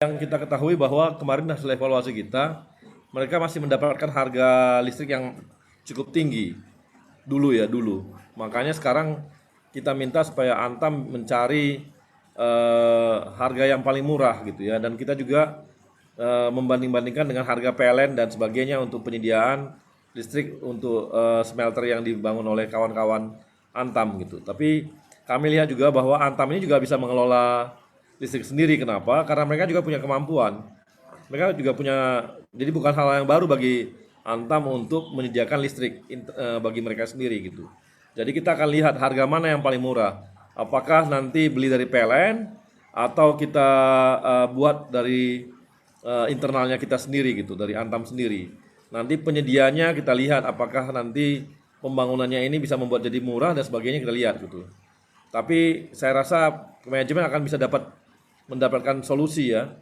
Yang kita ketahui bahwa kemarin hasil evaluasi kita, mereka masih mendapatkan harga listrik yang cukup tinggi dulu ya dulu. Makanya sekarang kita minta supaya Antam mencari harga yang paling murah gitu ya. Dan kita juga membanding-bandingkan dengan harga PLN dan sebagainya untuk penyediaan listrik untuk smelter yang dibangun oleh kawan-kawan Antam gitu. Tapi kami lihat juga bahwa Antam ini juga bisa mengelola listrik sendiri. Kenapa? Karena mereka juga punya kemampuan. Mereka juga punya, jadi bukan hal yang baru bagi Antam untuk menyediakan listrik bagi mereka sendiri gitu. Jadi kita akan lihat harga mana yang paling murah. Apakah nanti beli dari PLN atau kita buat dari internalnya kita sendiri gitu, dari Antam sendiri. Nanti penyediaannya kita lihat apakah nanti pembangunannya ini bisa membuat jadi murah dan sebagainya kita lihat gitu. Tapi saya rasa manajemen akan bisa mendapatkan solusi ya.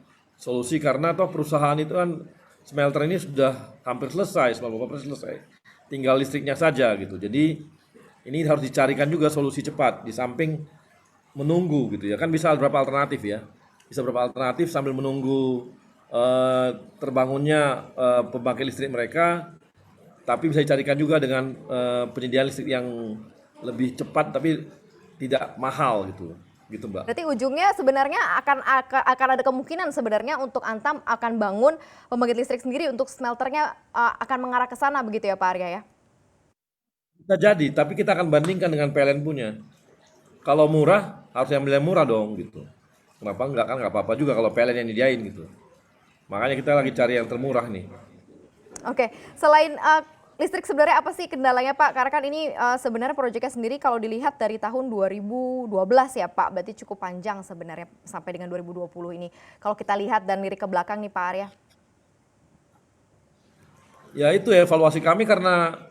Solusi karena toh perusahaan itu kan smelter ini sudah hampir selesai, 90% selesai. Tinggal listriknya saja gitu. Jadi ini harus dicarikan juga solusi cepat di samping menunggu gitu ya. Kan bisa beberapa alternatif ya. Bisa beberapa alternatif sambil menunggu terbangunnya pembangkit listrik mereka, tapi bisa dicarikan juga dengan penyediaan listrik yang lebih cepat tapi tidak mahal gitu. Gitu, Mbak. Berarti ujungnya sebenarnya akan ada kemungkinan sebenarnya untuk Antam akan bangun pembangkit listrik sendiri untuk smelternya akan mengarah ke sana begitu ya Pak Arya ya? Bisa jadi, tapi kita akan bandingkan dengan PLN punya. Kalau murah, harus yang yang murah dong gitu. Kenapa enggak, kan nggak apa-apa juga kalau PLN yang nyediain gitu. Makanya kita lagi cari yang termurah nih. Oke, selain listrik sebenarnya apa sih kendalanya Pak? Karena kan ini sebenarnya proyeknya sendiri kalau dilihat dari tahun 2012 ya Pak, berarti cukup panjang sebenarnya sampai dengan 2020 ini. Kalau kita lihat dan lirik ke belakang nih Pak Arya. Ya itu ya evaluasi kami karena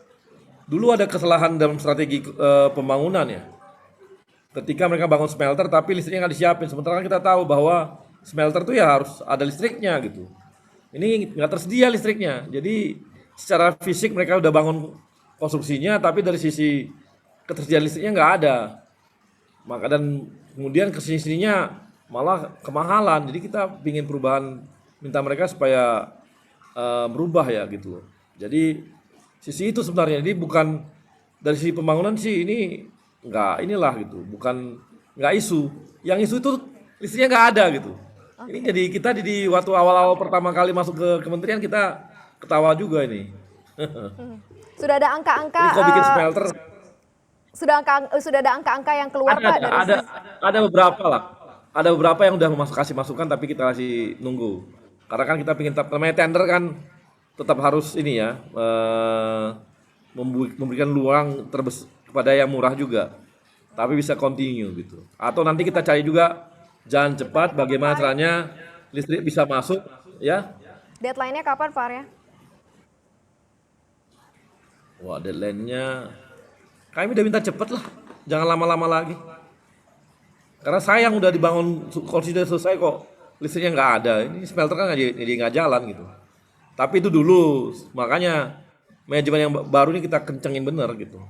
dulu ada kesalahan dalam strategi pembangunan ya. Ketika mereka bangun smelter tapi listriknya nggak disiapin. Sementara kan kita tahu bahwa smelter tuh ya harus ada listriknya gitu. Ini nggak tersedia listriknya. Jadi secara fisik mereka udah bangun konstruksinya, tapi dari sisi ketersediaan listriknya nggak ada. Maka dan kemudian kesini-sininya malah kemahalan. Jadi kita ingin perubahan, minta mereka supaya berubah ya gitu. Jadi sisi itu sebenarnya. Jadi bukan dari sisi pembangunan sih ini nggak inilah gitu. Bukan nggak isu. Yang isu itu listriknya nggak ada gitu. Ini jadi kita di waktu awal-awal pertama kali masuk ke kementerian kita ketawa juga ini. Sudah ada angka-angka. Ini kok bikin smelter? Sudah ada angka-angka yang keluar Pak dari Ada beberapa lah. Ada beberapa yang udah kasih masukan tapi kita masih nunggu. Karena kan kita ingin namanya tender kan tetap harus ini ya memberikan ruang kepada yang murah juga. Tapi bisa continue gitu. Atau nanti kita cari juga jalan cepat bagaimana caranya listrik bisa masuk ya. Deadline-nya kapan Pak Arya? Wah, deadline-nya kami udah minta cepet lah, jangan lama-lama lagi. Karena sayang udah dibangun, sudah selesai kok listriknya nggak ada. Ini smelter kan nggak jalan gitu. Tapi itu dulu, makanya manajemen yang baru ini kita kencengin bener gitu.